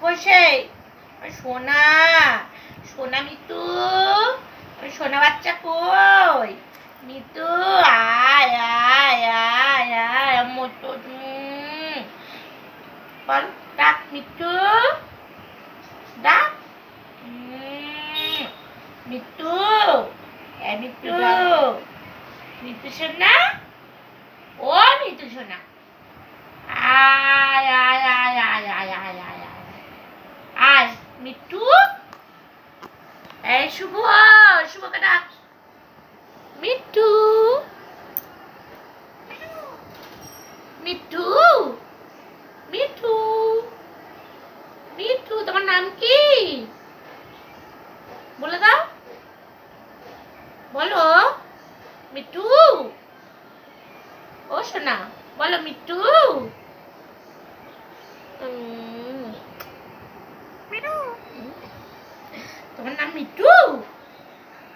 বসে সোনা সোনা মিতু সোনা বাচ্চা কই মিতু আয় আয় আয় আয় মোটো বল ডাক মিতু ডাক মিতু মিতু মিতু সোনা ও মিতু সোনা আয় আয় আয় আয় আয় আয় আয় আয় মিতু এই শুভ শুভকে ডাক মিতু মিতু মিতু মিতু তোমার নাম কি বলে দাও বলো মিতু ও সোনা বলো মিতু তোমার নাম মিতু